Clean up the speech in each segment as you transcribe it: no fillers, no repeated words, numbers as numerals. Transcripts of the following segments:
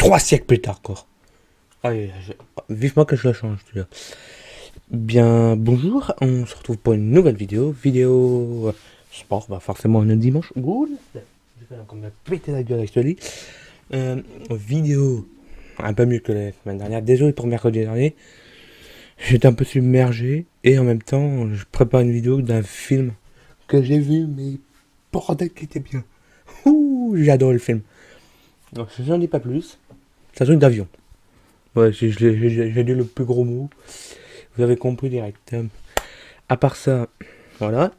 3 siècles plus tard, quoi. Allez, vivement que je le change, tu vois. Bien, bonjour, on se retrouve pour une nouvelle vidéo. Vidéo sport, bah forcément un dimanche. Ouh, j'ai fait encore me péter la gueule avec ce lit. Vidéo un peu mieux que la semaine dernière. Désolé pour mercredi dernier. J'étais un peu submergé et en même temps, je prépare une vidéo d'un film que j'ai vu, mais bordel qui était bien. Ouh, j'ai adoré le film. Donc, je n'en dis pas plus. Ça sonne d'avion. Ouais, j'ai dit le plus gros mot. Vous avez compris direct. À part ça, voilà.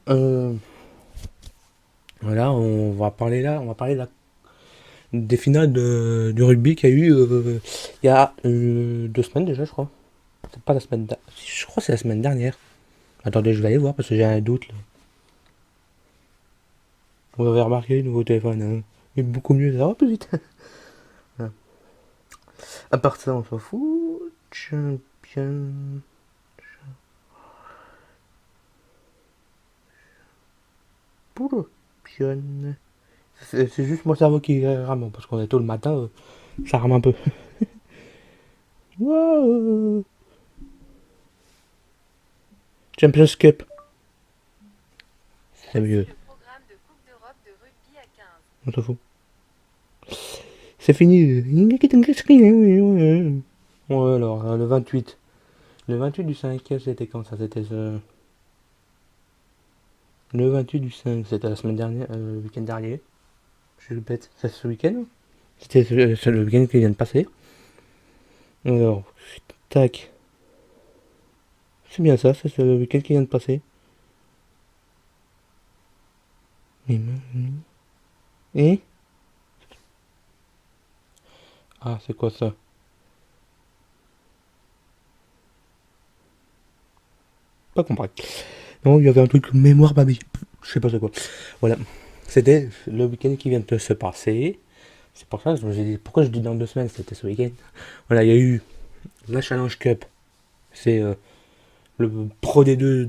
Voilà, on va parler des finales du rugby qu'il y a eu il y a 2 semaines déjà, je crois. C'est pas la semaine dernière. Je crois que c'est la semaine dernière. Attendez, je vais aller voir parce que j'ai un doute là. Vous avez remarqué, nouveau téléphone, hein. Il est beaucoup mieux, ça va plus vite. Voilà. À part ça, on s'en fout. Champion. Champion. C'est juste mon cerveau qui rame parce qu'on est tôt le matin, ça rame un peu. Wow. Champions Cup, c'est mieux. On s'en fout. C'est fini. Ouais, alors, le 28. Le 28 du 5, c'était quand ça? C'était le 28 du 5, c'était la semaine dernière, le week-end dernier. Je suis bête, c'est ce week-end? C'était c'est le week-end qui vient de passer. Alors, tac. C'est bien ça, c'est le week-end qui vient de passer. Et ah, c'est quoi ça? Pas compris. Non, il y avait un truc mémoire baby. Je sais pas c'est quoi. Voilà. C'était le week-end qui vient de se passer. C'est pour ça que je me suis dit, pourquoi je dis dans 2 semaines, c'était ce week-end. Voilà, il y a eu la Challenge Cup. C'est le Pro D2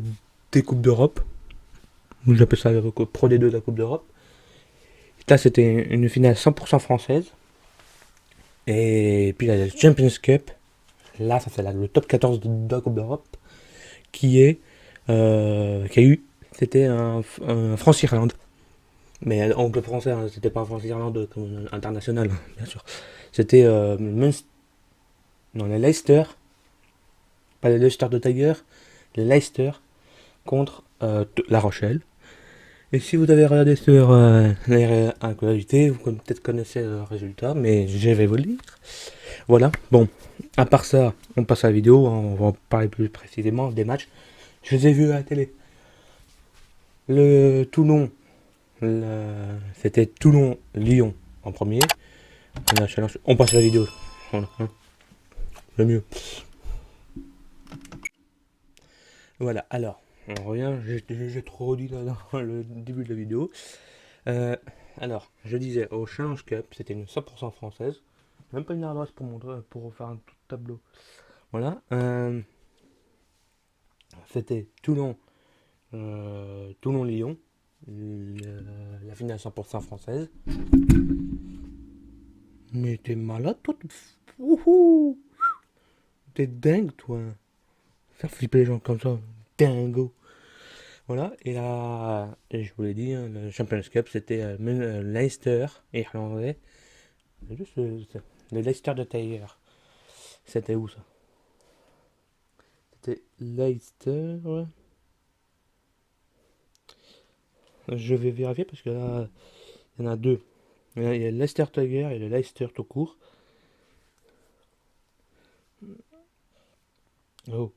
des Coupes d'Europe. J'appelle ça le Pro D2 de la Coupe d'Europe. Là, c'était une finale 100% française. Et puis la Champions Cup. Là, ça c'est le top 14 de la Coupe d'Europe. Qui a eu. C'était un France-Irlande. Mais anglais-français, hein, c'était pas France-Irlande comme international, bien sûr. C'était non, les Leicester, pas les Leicester de Tiger, les Leicester contre La Rochelle. Et si vous avez regardé sur les actualités, vous peut-être connaissez le résultat, mais je vais vous le dire. Voilà, bon, à part ça, on passe à la vidéo, on va en parler plus précisément des matchs. Je les ai vus à la télé. Le Toulon, c'était Toulon-Lyon en premier. On passe à la vidéo. Voilà, hein, le mieux. Voilà, alors, on revient. J'ai trop redit là dans le début de la vidéo. Euh, alors, je disais, au Challenge Cup, c'était une 100% française. Même pas une ardoise pour montrer, pour faire un tout tableau. Voilà. C'était Toulon-Lyon. La finale 100% française. Mais t'es malade, toi? Wouhou. T'es dingue, toi. Faire flipper les gens comme ça. Dingo. Voilà, et là, je vous l'ai dit, hein, le Champions Cup, c'était Leicester, irlandais. Juste le Leicester de Taylor. C'était où ça? C'était Leicester. Ouais. Je vais vérifier parce que là, il y en a deux. Il y a le Leicester Tiger et le Leicester tout court. Oh,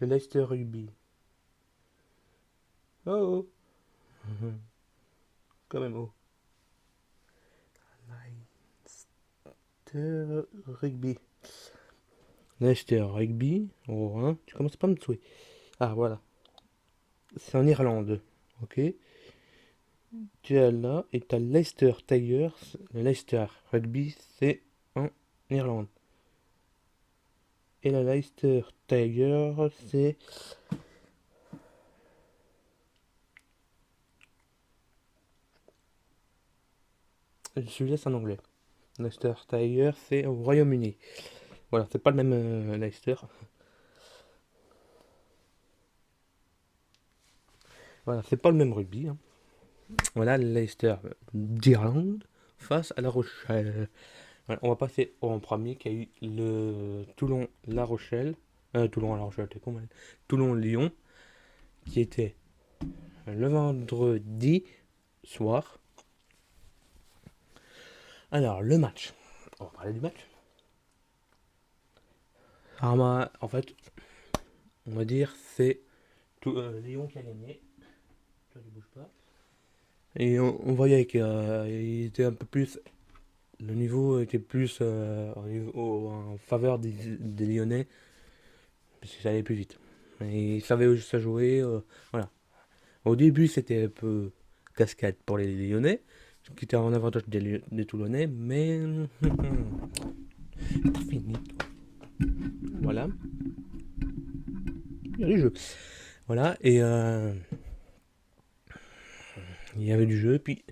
le Leicester Rugby. Oh, oh. Quand même, oh. Leicester Rugby. Leicester Rugby. Oh, hein. Tu commences pas à me tuer. Ah, voilà. C'est en Irlande. Ok. Tu as là, et tu as Leicester Tigers. Le Leicester Rugby, c'est en Irlande. Et la Leicester Tigers, c'est Celui-là, c'est en anglais. Leicester Tiger, c'est au Royaume-Uni. Voilà, c'est pas le même Leicester. Voilà, c'est pas le même rugby, hein. Voilà, Leicester d'Irlande face à La Rochelle. Voilà, on va passer en premier qui a eu le Toulon-La Rochelle. Toulon-La Rochelle, t'es con, man. Toulon-Lyon, qui était le vendredi soir. Alors, le match. On va parler du match. Alors, en fait, on va dire c'est Lyon qui a gagné. Toi, tu bouges pas. Et on voyait qu'il était un peu plus. Le niveau était plus en faveur des Lyonnais, parce que ça allait plus vite. Et ils savaient juste à jouer. Voilà. Au début, c'était un peu cascade pour les Lyonnais, qui était en avantage des Toulonnais, mais. T'as fini, toi. Voilà. Il y a du jeu. Voilà, et il y avait du jeu, puis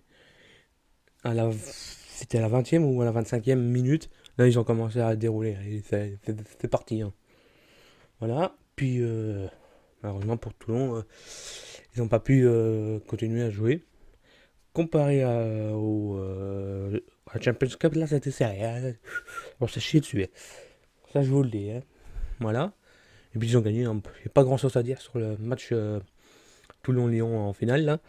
c'était à la 20e ou à la 25e minute, là ils ont commencé à dérouler, et c'est parti, hein. Voilà, puis malheureusement pour Toulon, ils n'ont pas pu continuer à jouer. Comparé à Champions Cup, là c'était serré, hein. On s'est chié dessus, hein. Ça je vous le dis, hein. Voilà, et puis ils ont gagné, hein. Il n'y a pas grand chose à dire sur le match Toulon-Lyon en finale, là.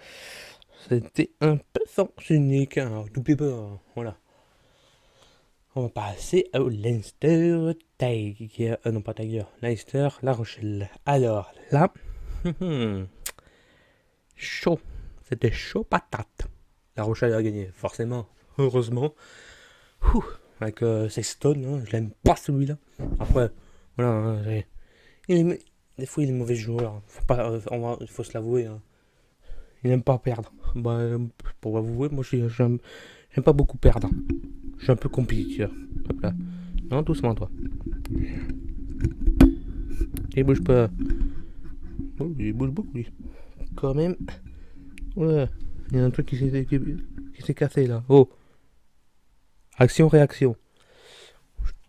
C'était un peu sens unique, hein, tout petit peu, hein. Voilà. On va passer au Leinster Tiger. Non, pas Tiger. Leinster La Rochelle. Alors, là. Chaud. C'était chaud patate. La Rochelle a gagné, forcément. Heureusement. Ouh, avec Sexton, hein, je l'aime pas celui-là. Après, voilà. Hein, des fois, il est mauvais joueur. Il faut se l'avouer, hein. Il n'aime pas perdre. Bah, pour avouer, moi, j'aime pas beaucoup perdre. Je suis un peu compétiteur. Hop là. Non, doucement, toi. Il bouge pas. Oh, il bouge beaucoup, lui. Quand même. Ouais. Il y a un truc qui s'est cassé, là. Oh. Action-réaction.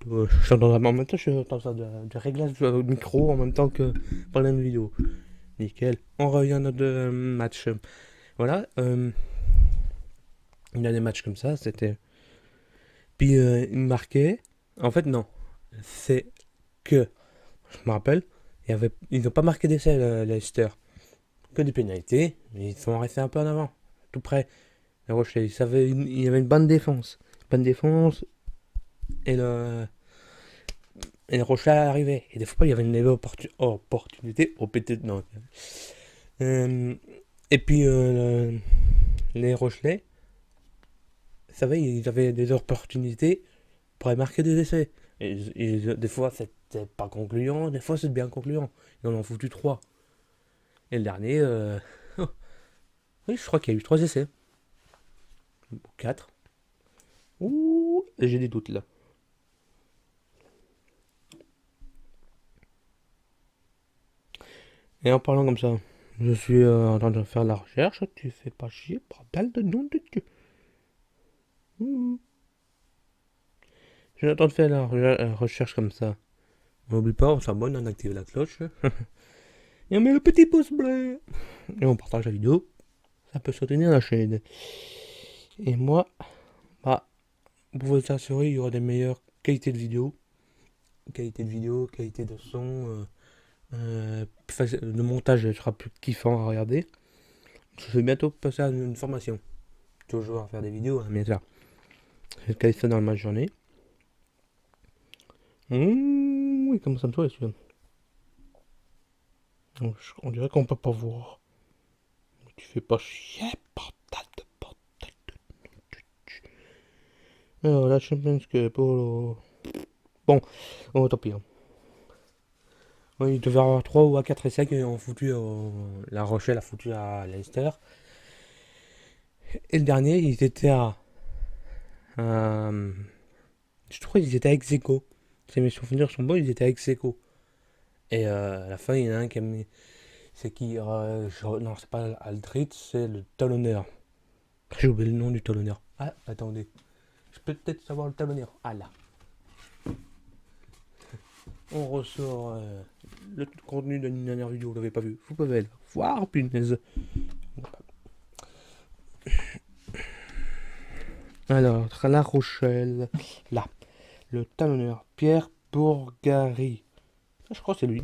Je suis en même temps, je suis en train de réglage du micro en même temps que parler de vidéo. Nickel. On revient à notre match. Voilà. Il y a des matchs comme ça, c'était. Puis il marquait. En fait, non. C'est que. Je me rappelle. Ils n'ont pas marqué d'essai, Leicester. Que des pénalités. Ils sont restés un peu en avant. Tout près. Les Rochers. Il y avait une bonne défense. Bonne défense. Et le Rocher arrivait. Et des fois, il y avait une opportunité au PT. Non. Et puis, les Rochelais, ça va, ils avaient des opportunités pour marquer des essais. Et des fois, c'était pas concluant, des fois, c'est bien concluant. Ils en ont foutu 3. Et le dernier, oui, je crois qu'il y a eu 3 essais. Ou 4. Ouh, j'ai des doutes là. Et en parlant comme ça, je suis en train de faire la recherche. Tu fais pas chier, bordel de nom de Dieu. Je suis en train de faire la recherche comme ça. N'oublie pas, on s'abonne, on active la cloche. Et on met le petit pouce bleu. Et on partage la vidéo. Ça peut soutenir la chaîne. Et moi, bah, pour vous assurer, il y aura des meilleures qualités de vidéo. Qualité de vidéo, qualité de son. Le montage sera plus kiffant à regarder. Je vais bientôt passer à une formation. Toujours à faire des vidéos, hein, bien sûr. Je vais caler ça dans ma journée. Oui, comment ça me soit celui-là. On dirait qu'on peut pas voir. Tu fais pas chier, bordel de bordel de. Alors, la Champions Cup, oh là. Bon, oh, tant pis, hein. Oui, il devait y avoir 3 ou à 4 essais qui ont foutu. La Rochelle a foutu à Leicester. Et le dernier, ils étaient à. Je crois qu'ils étaient à ex-aequo. Si mes souvenirs sont bons, ils étaient à ex-aequo. Et à la fin, il y en a un qui a mis. C'est qui Non, c'est pas Aldrit, c'est le talonneur. J'ai oublié le nom du talonneur. Ah, attendez. Je peux peut-être savoir le talonneur. Ah là. On ressort le contenu d'une dernière vidéo, vous l'avez pas vu. Vous pouvez le voir, punaise. Alors, La Rochelle. Là. Le talonneur. Pierre Bourgari. Je crois que c'est lui.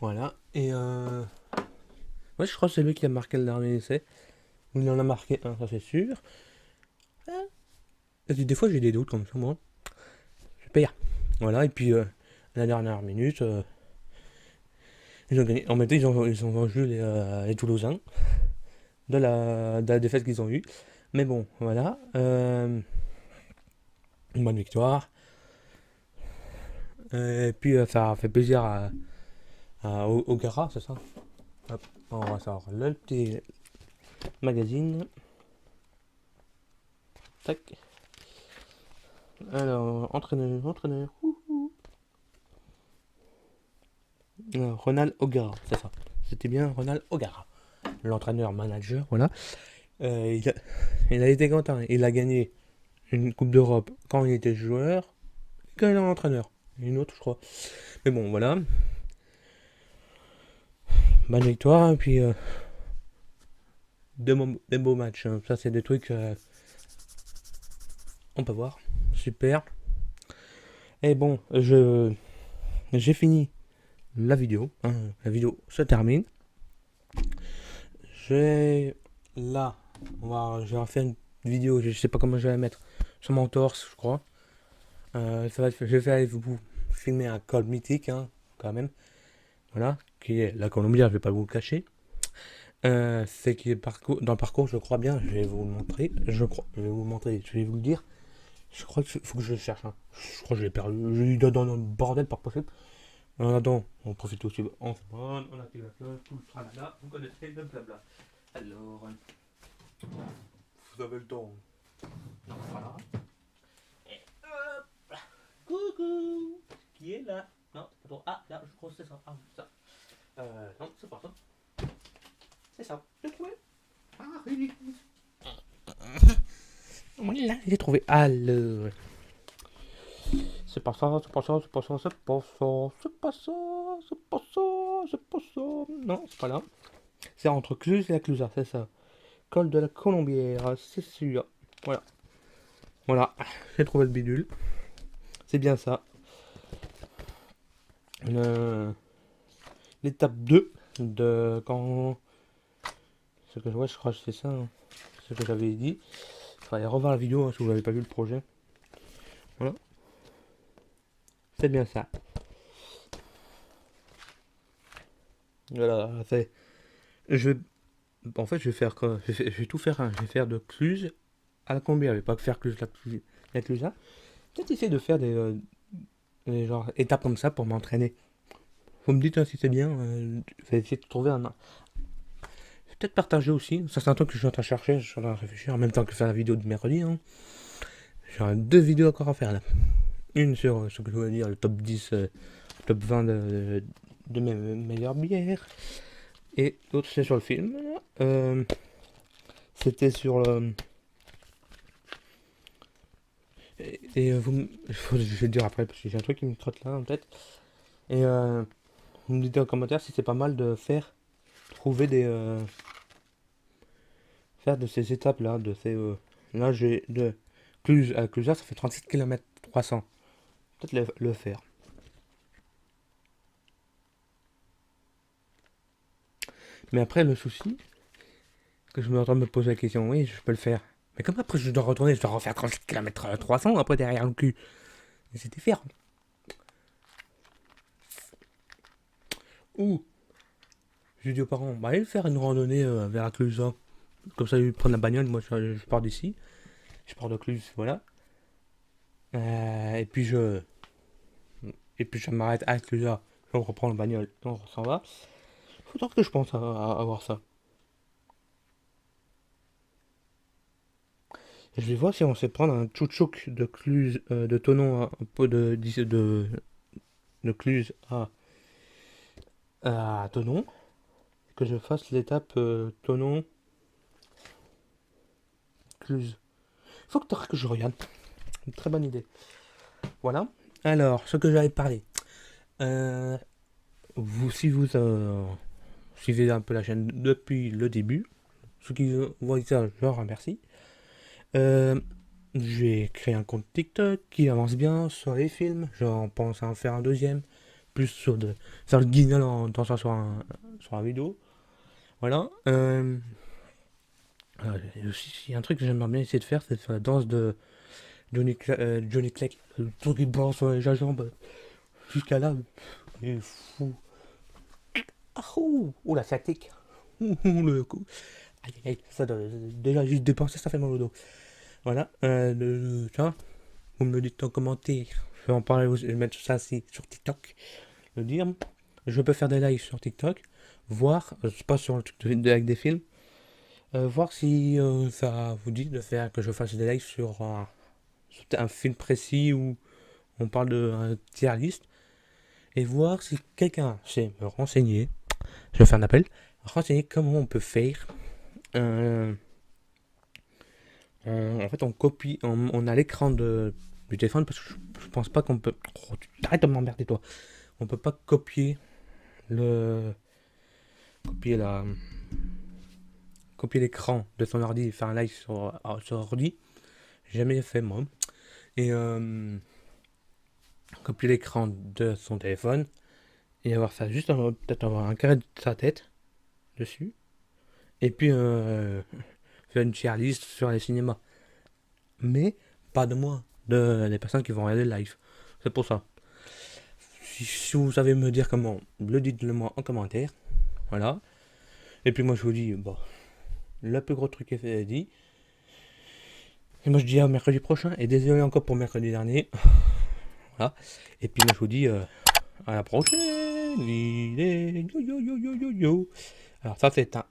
Voilà. Et ouais, je crois que c'est lui qui a marqué le dernier essai. Il en a marqué un, ça c'est sûr. Des fois j'ai des doutes comme ça, moi. Je perds. Voilà, et puis à la dernière minute, ils ont gagné. En même temps, ils ont vendu les Toulousains de la défaite qu'ils ont eue. Mais bon, voilà. Une bonne victoire. Et puis ça fait plaisir au Gara, c'est ça. Hop, on va sortir le petit magazine. Tac. Alors, entraîneur. Ronald O'Gara, c'est ça. C'était bien Ronald O'Gara. L'entraîneur manager, voilà. Il a été content. Il a gagné une Coupe d'Europe quand il était joueur et quand il est entraîneur. Une autre, je crois. Mais bon, voilà. Bonne victoire. Et puis, des beaux matchs. Hein. Ça, c'est des trucs. On peut voir. Super. Et bon, j'ai fini la vidéo. Hein. La vidéo se termine. Là, je vais refaire une vidéo. Je sais pas comment je vais la mettre. Sur mon torse, je crois. Je vais vous filmer un col mythique, hein, quand même. Voilà, qui est la Colombie, je vais pas vous le cacher. C'est qui est dans le parcours, je crois bien. Je vais vous le montrer. Je vais vous le montrer. Je vais vous le dire. Je crois qu'il faut que je le cherche. Hein. Je crois que je l'ai perdu. Je lui donne dans le bordel par possible. En attendant, on profite aussi. On active la cloche, tout le tralala. Vous connaissez le blabla. Alors, vous avez le temps. Voilà. Et hop. Coucou. Qui est là? Non, c'est pas toi. Ah, là, je crois que c'est ça. Ah, ça. Non, c'est pas ça. C'est ça. J'ai trouvé. Ah, oui. Voilà, j'ai trouvé. Alors. C'est pas ça, c'est pas ça, c'est pas ça, c'est pas ça, c'est pas ça, c'est pas ça, c'est pas ça. Non, c'est pas là. C'est entre Cluse et la Clusa, c'est ça. Col de la Colombière, c'est sûr. Voilà. Voilà, j'ai trouvé le bidule. C'est bien ça. L'étape 2 de quand. Ce que je crois que c'est ça. Hein. Ce que j'avais dit. Il faudrait revoir la vidéo hein, si vous n'avez pas vu le projet. Voilà. C'est bien ça. Voilà, c'est. Je vais. En fait, je vais faire quoi je vais tout faire. Hein. Je vais faire de Cluse à la Colombière. Je vais pas faire Cluse la Clusa. Peut-être essayer de faire des genre, étapes comme ça pour m'entraîner. Vous me dites hein, si c'est bien. Je vais essayer de trouver un. Je vais peut-être partager aussi. Ça, c'est un truc que je suis en train de chercher. Je suis en train de réfléchir en même temps que faire la vidéo de mercredi. Hein. J'ai 2 vidéos encore à faire là. Une sur ce que je voulais dire, le top 10, top 20 de mes meilleures bières. Et l'autre, c'est sur le film. C'était sur le. Et je vais le dire après parce que j'ai un truc qui me trotte là en tête. Et vous me dites en commentaire si c'est pas mal de trouver faire de ces étapes là, de ces. Là, j'ai de Cluse à Clusa, ça fait 37 km 300. Peut-être le faire. Mais après, le souci, que je me en me poser la question, oui, je peux le faire. Mais comme après, je dois retourner, je dois refaire 37 km 300 après derrière le cul. Mais c'était faire. Ou, j'ai dit aux parents, bah allez faire une randonnée vers la Cluse. Hein. Comme ça, ils prennent la bagnole, moi je pars d'ici. Je pars de Cluse, voilà. Et puis je m'arrête à Clusa. On reprend la bagnole, on s'en va. Faudra que je pense à voir ça. Et je vais voir si on sait prendre un tchouchouk de Cluse, de Tonon, un peu de Cluse à Tonon. que je fasse l'étape Tonon Cluse. Faut que je regarde. Une très bonne idée. Voilà. Alors, ce que j'avais parlé. Euh, si vous suivez un peu la chaîne depuis le début, ceux qui voient ça, je leur remercie. Euh, j'ai créé un compte TikTok qui avance bien sur les films. J'en pense à en faire un deuxième. Plus sur de faire le guignol en dansant sur la vidéo. Voilà. Il y a aussi un truc que j'aimerais bien essayer de faire, c'est de faire la danse de Johnny Clegg. Le tour qui balance sur les jambes jusqu'à là. Il est fou. Ah, ouh, la fatigue. Le coup. Aïe, aïe, aïe, ça doit, déjà juste dépenser, ça fait mal au dos. Voilà. Ça, vous me le dites en commentaire. Je vais en parler, je vais mettre ça aussi sur TikTok. Le dire. Je peux faire des lives sur TikTok. Voir, c'est pas sur le truc avec des films. Voir si ça vous dit de faire que je fasse des lives sur un film précis où on parle de tier list. Et voir si quelqu'un sait me renseigner. Je vais faire un appel. Renseigner comment on peut faire. En fait, on copie. On a l'écran du téléphone parce que je pense pas qu'on peut. Oh, arrête de m'emmerder, toi. On peut pas copier le. Copier la. Copier l'écran de son ordi et faire un live sur ordi. J'ai jamais fait, moi. Et copier l'écran de son téléphone et avoir ça juste peut-être avoir un carré de sa tête dessus et puis faire une tier list sur les cinémas, mais pas de moi, des personnes qui vont regarder le live. C'est pour ça, si vous savez me dire comment, le dites-le moi en commentaire. Voilà, et puis moi je vous dis bon, le plus gros truc est fait, dit, et moi je dis à mercredi prochain, et désolé encore pour mercredi dernier. Voilà, et puis moi je vous dis à la prochaine. Yo yo yo yo yo yo. Alors ça c'est un